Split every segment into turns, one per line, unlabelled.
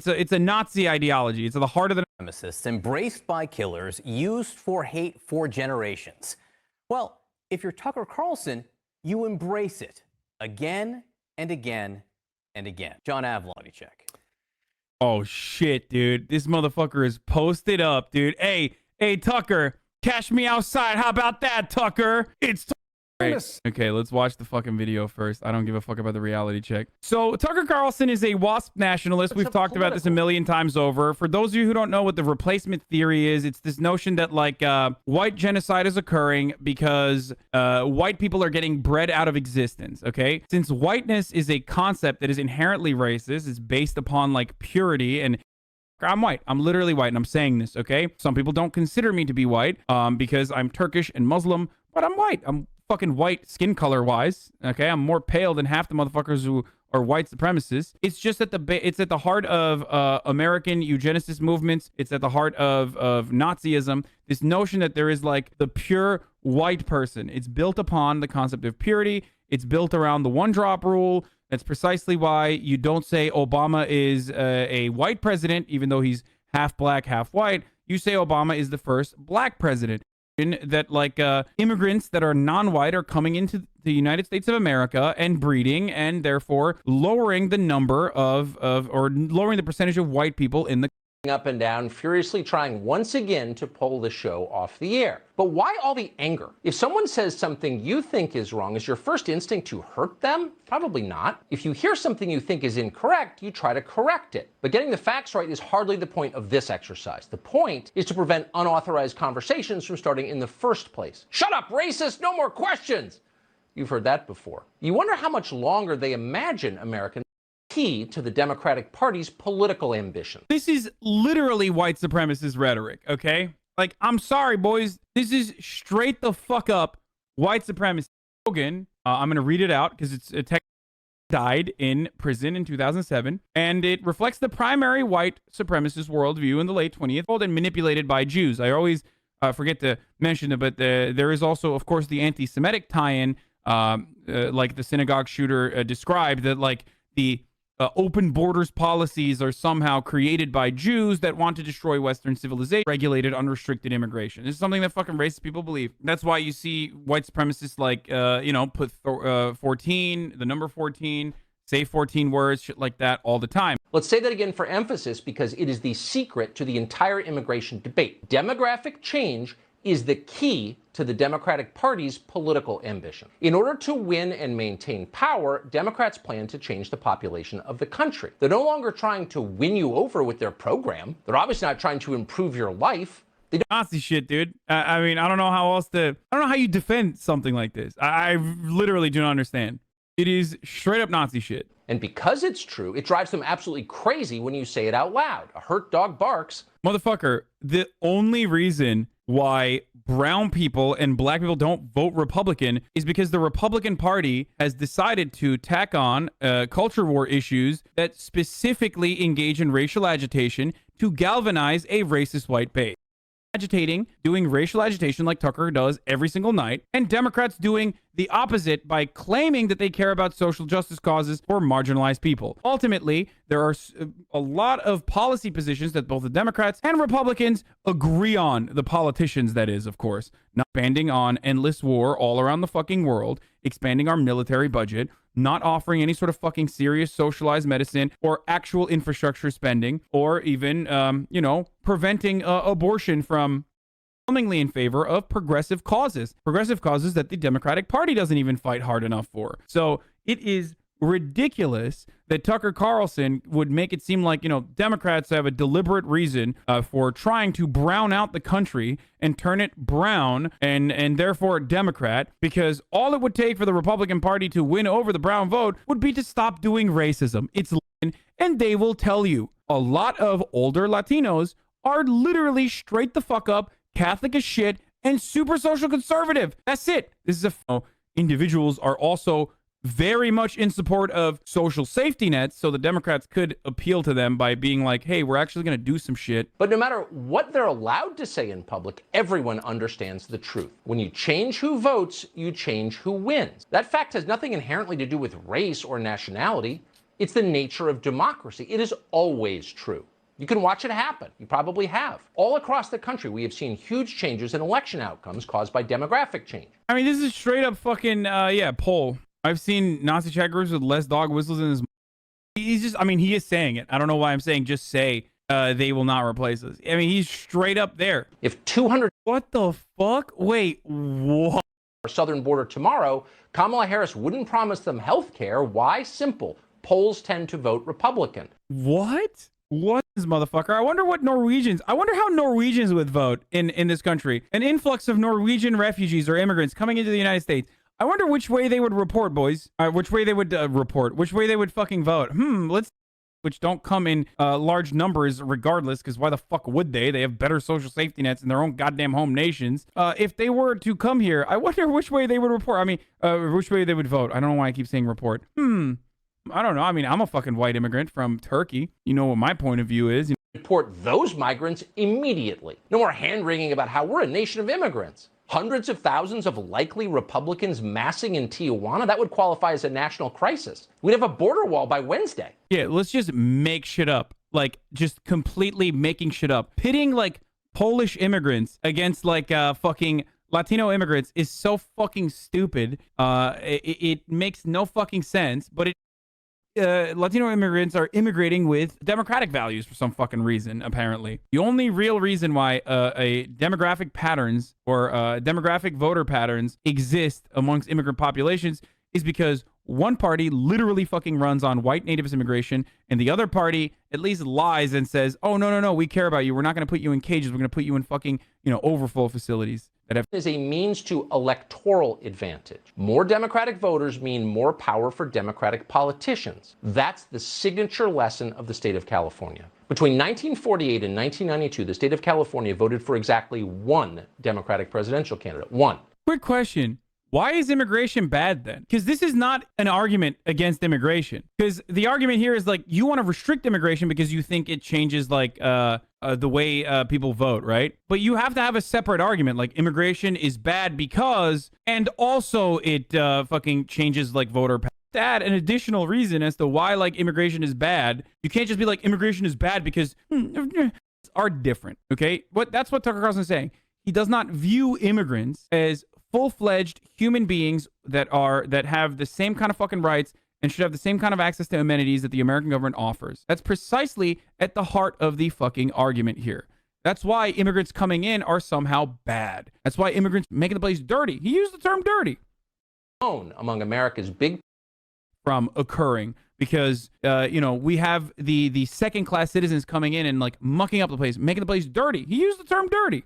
It's a Nazi ideology. It's at the heart of the
supremacists embraced by killers, used for hate for generations. Well, if you're Tucker Carlson, you embrace it again and again and again. John Avlon, check.
Oh shit, dude. This motherfucker is posted up, dude. Hey, Tucker, cash me outside. How about that, Tucker? It's right. Okay, let's watch the fucking video first. I don't give a fuck about the reality check. So Tucker Carlson is a WASP nationalist. We've talked about this a million times over. For those of you who don't know what the replacement theory is, it's this notion that like white genocide is occurring because white people are getting bred out of existence. Okay, since whiteness is a concept that is inherently racist, it's based upon like purity and I'm white. I'm literally white, and I'm saying this, okay? Some people don't consider me to be white because I'm Turkish and Muslim, but I'm white. I'm fucking white skin color wise, okay? I'm more pale than half the motherfuckers who are white supremacists. It's just at it's at the heart of American eugenicist movements. It's at the heart of Nazism. This notion that there is like the pure white person. It's built upon the concept of purity. It's built around the one drop rule. That's precisely why you don't say Obama is a white president, even though he's half black, half white. You say Obama is the first black president. That like immigrants that are non-white are coming into the United States of America and breeding, and therefore lowering the number or lowering the percentage of white people in the
up and down, furiously trying once again to pull the show off the air. But why all the anger? If someone says something you think is wrong, is your first instinct to hurt them? Probably not. If you hear something you think is incorrect, you try to correct it. But getting the facts right is hardly the point of this exercise. The point is to prevent unauthorized conversations from starting in the first place. Shut up, racist! No more questions! You've heard that before. You wonder how much longer they imagine Americans key to the Democratic Party's political ambition.
This is literally white supremacist rhetoric, okay? Like, I'm sorry, boys. This is straight the fuck up white supremacy. Logan, I'm going to read it out because it's a text died in prison in 2007, and it reflects the primary white supremacist worldview in the late 20th and manipulated by Jews. I always forget to mention it, but there is also, of course, the anti-Semitic tie-in, like the synagogue shooter described, that like the open borders policies are somehow created by Jews that want to destroy Western civilization, regulated unrestricted immigration. This is something that fucking racist people believe. That's why you see white supremacists like, put 14, the number 14, say 14 words, shit like that all the time.
Let's say that again for emphasis because it is the secret to the entire immigration debate. Demographic change is the key to the Democratic Party's political ambition. In order to win and maintain power, Democrats plan to change the population of the country. They're no longer trying to win you over with their program. They're obviously not trying to improve your life. They don't
Nazi shit, dude. I mean, I don't know how else to... I don't know how you defend something like this. I literally do not understand. It is straight up Nazi shit.
And because it's true, it drives them absolutely crazy when you say it out loud. A hurt dog barks.
Motherfucker, the only reason why brown people and black people don't vote Republican is because the Republican Party has decided to tack on culture war issues that specifically engage in racial agitation to galvanize a racist white base. Doing racial agitation like Tucker does every single night, and Democrats doing the opposite by claiming that they care about social justice causes for marginalized people. Ultimately, there are a lot of policy positions that both the Democrats and Republicans agree on. The politicians, that is, of course, not expanding on endless war all around the fucking world, expanding our military budget, not offering any sort of fucking serious socialized medicine or actual infrastructure spending, or even, preventing abortion from overwhelmingly in favor of progressive causes that the Democratic Party doesn't even fight hard enough for. So it is ridiculous that Tucker Carlson would make it seem like, Democrats have a deliberate reason for trying to brown out the country and turn it brown and therefore Democrat, because all it would take for the Republican Party to win over the brown vote would be to stop doing racism. And they will tell you a lot of older Latinos are literally straight the fuck up, Catholic as shit, and super social conservative. That's it. This is individuals are also very much in support of social safety nets, so the Democrats could appeal to them by being like, hey, we're actually going to do some shit.
But no matter what they're allowed to say in public, everyone understands the truth. When you change who votes, you change who wins. That fact has nothing inherently to do with race or nationality. It's the nature of democracy. It is always true. You can watch it happen. You probably have. All across the country, we have seen huge changes in election outcomes caused by demographic change.
I mean, this is straight up fucking, yeah, poll. I've seen Nazi chat groups with less dog whistles in his... He's just, I mean, he is saying it. I don't know why I'm saying just say they will not replace us. I mean, he's straight up there.
If 200...
What the fuck? Wait, what?
Our southern border tomorrow, Kamala Harris wouldn't promise them health care. Why? Simple. Polls tend to vote Republican.
What? What is motherfucker? I wonder what Norwegians, I wonder how Norwegians would vote in this country. An influx of Norwegian refugees or immigrants coming into the United States. I wonder which way they would report, boys. Which way they would report. Which way they would fucking vote. Let's... Which don't come in large numbers regardless, because why the fuck would they? They have better social safety nets in their own goddamn home nations. If they were to come here, I wonder which way they would report. I mean, which way they would vote. I don't know why I keep saying report. I don't know. I mean, I'm a fucking white immigrant from Turkey. You know what my point of view is.
Deport those migrants immediately. No more hand-wringing about how we're a nation of immigrants. Hundreds of thousands of likely Republicans massing in Tijuana, that would qualify as a national crisis. We'd have a border wall by Wednesday.
Yeah, let's just make shit up. Like, just completely making shit up. Pitting, like, Polish immigrants against, like, fucking Latino immigrants is so fucking stupid. It makes no fucking sense, but Latino immigrants are immigrating with democratic values for some fucking reason, apparently. The only real reason why a demographic patterns or demographic voter patterns exist amongst immigrant populations is because one party literally fucking runs on white nativist immigration, and the other party at least lies and says, oh, no, we care about you. We're not going to put you in cages. We're going to put you in fucking, overflow facilities. That
is a means to electoral advantage. More Democratic voters mean more power for Democratic politicians. That's the signature lesson of the state of California. Between 1948 and 1992, the state of California voted for exactly one Democratic presidential candidate. One.
Quick question. Why is immigration bad then? Because this is not an argument against immigration. Because the argument here is like, you want to restrict immigration because you think it changes like the way people vote, right? But you have to have a separate argument. Like, immigration is bad because, and also it fucking changes like voter patterns. To add an additional reason as to why like immigration is bad, you can't just be like, immigration is bad because are different, okay? That's what Tucker Carlson is saying. He does not view immigrants as full-fledged human beings that have the same kind of fucking rights and should have the same kind of access to amenities that the American government offers. That's precisely at the heart of the fucking argument here. That's why immigrants coming in are somehow bad. That's why immigrants making the place dirty. He used the term dirty.
Among America's big
from occurring because we have the second-class citizens coming in and like mucking up the place, making the place dirty. He used the term dirty.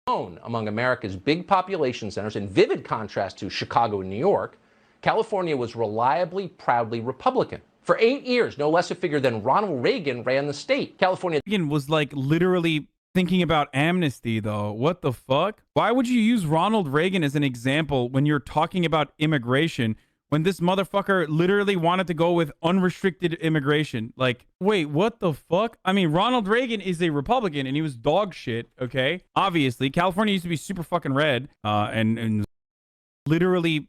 Among America's big population centers, in vivid contrast to Chicago and New York, California was reliably, proudly Republican. For 8 years, no less a figure than Ronald Reagan ran the state. California
Reagan was like literally thinking about amnesty, though. What the fuck? Why would you use Ronald Reagan as an example when you're talking about immigration, when this motherfucker literally wanted to go with unrestricted immigration? Like, wait, what the fuck? I mean, Ronald Reagan is a Republican and he was dog shit, okay? Obviously, California used to be super fucking red and literally...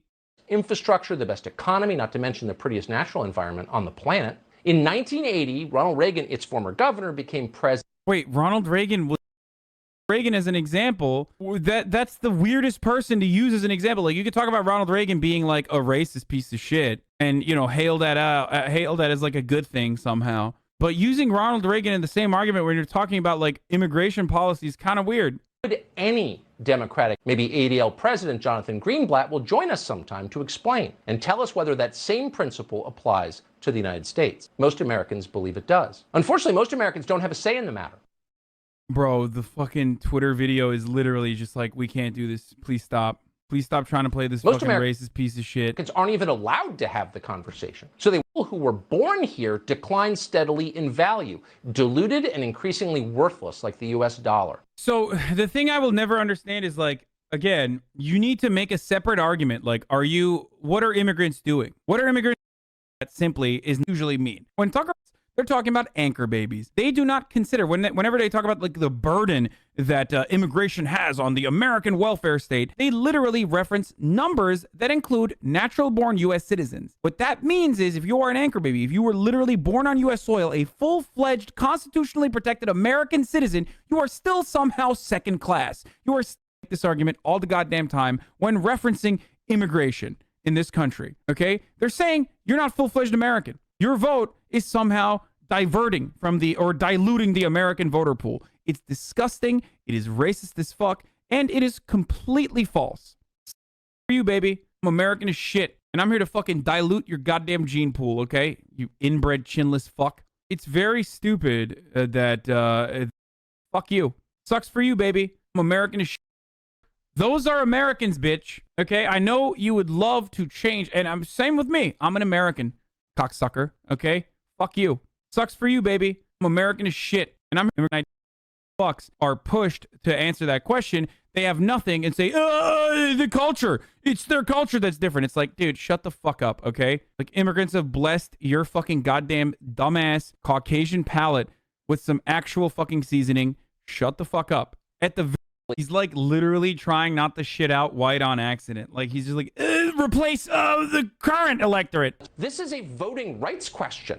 infrastructure, the best economy, not to mention the prettiest natural environment on the planet. In 1980, Ronald Reagan, its former governor, became president.
Wait, Ronald Reagan was... Reagan as an example, that's the weirdest person to use as an example. Like, you could talk about Ronald Reagan being like a racist piece of shit and hail that as like a good thing somehow, but using Ronald Reagan in the same argument when you're talking about like immigration policy is kind of weird.
Any Democratic, maybe ADL president Jonathan Greenblatt will join us sometime to explain and tell us whether that same principle applies to the United States. Most Americans believe it does. Unfortunately, most Americans don't have a say in the matter.
Bro, the fucking Twitter video is literally just like, we can't do this. Please stop. Please stop trying to play this fucking racist piece of shit.
Americans aren't even allowed to have the conversation. So the people who were born here decline steadily in value, diluted and increasingly worthless like the US dollar.
So the thing I will never understand is like, again, you need to make a separate argument. Like, what are immigrants doing? What are immigrants? That simply is usually mean. When Tucker They're talking about anchor babies. They do not consider, whenever they talk about like the burden that immigration has on the American welfare state, they literally reference numbers that include natural-born U.S. citizens. What that means is if you are an anchor baby, if you were literally born on U.S. soil, a full-fledged, constitutionally protected American citizen, you are still somehow second class. You are this argument all the goddamn time when referencing immigration in this country, okay? They're saying you're not full-fledged American. Your vote is somehow diverting from or diluting the American voter pool. It's disgusting, it is racist as fuck, and it is completely false. For you, baby, I'm American as shit, and I'm here to fucking dilute your goddamn gene pool, okay? You inbred chinless fuck. It's very stupid that, fuck you. Sucks for you, baby. I'm American as shit. Those are Americans, bitch, okay? I know you would love to change, and I'm same with me. I'm an American, cocksucker, okay? Fuck you. Sucks for you, baby. I'm American as shit. And I'm fucks are pushed to answer that question. They have nothing and say, the culture. It's their culture that's different. It's like, dude, shut the fuck up, okay? Like, immigrants have blessed your fucking goddamn dumbass Caucasian palate with some actual fucking seasoning. Shut the fuck up. At the he's like literally trying not to shit out white on accident. Like, he's just like, replace the current electorate.
This is a voting rights question.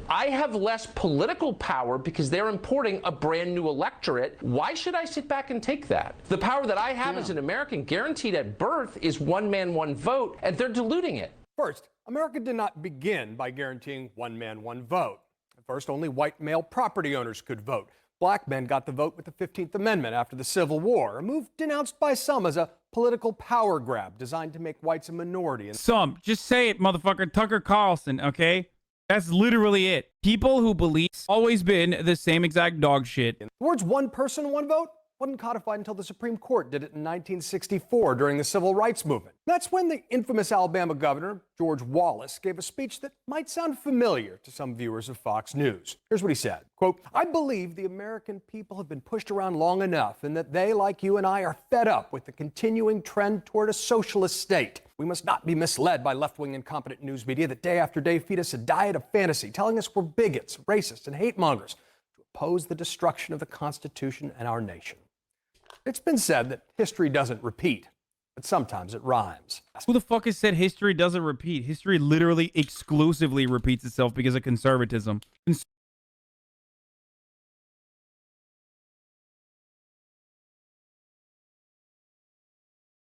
I have less political power because they're importing a brand new electorate. Why should I sit back and take that? The power that I have as an American guaranteed at birth is one man, one vote, and they're diluting it.
First, America did not begin by guaranteeing one man, one vote. At first, only white male property owners could vote. Black men got the vote with the 15th Amendment after the Civil War, a move denounced by some as a political power grab designed to make whites a minority.
Some, just say it, motherfucker. Tucker Carlson, okay? That's literally it. People who believe always been the same exact dog shit.
The words one person, one vote wasn't codified until the Supreme Court did it in 1964 during the Civil Rights Movement. That's when the infamous Alabama governor, George Wallace, gave a speech that might sound familiar to some viewers of Fox News. Here's what he said, quote, "I believe the American people have been pushed around long enough and that they, like you and I, are fed up with the continuing trend toward a socialist state. We must not be misled by left-wing incompetent news media that day after day feed us a diet of fantasy, telling us we're bigots, racists, and hate mongers to oppose the destruction of the Constitution and our nation." It's been said that history doesn't repeat, but sometimes it rhymes.
Who the fuck has said history doesn't repeat? History literally exclusively repeats itself because of conservatism.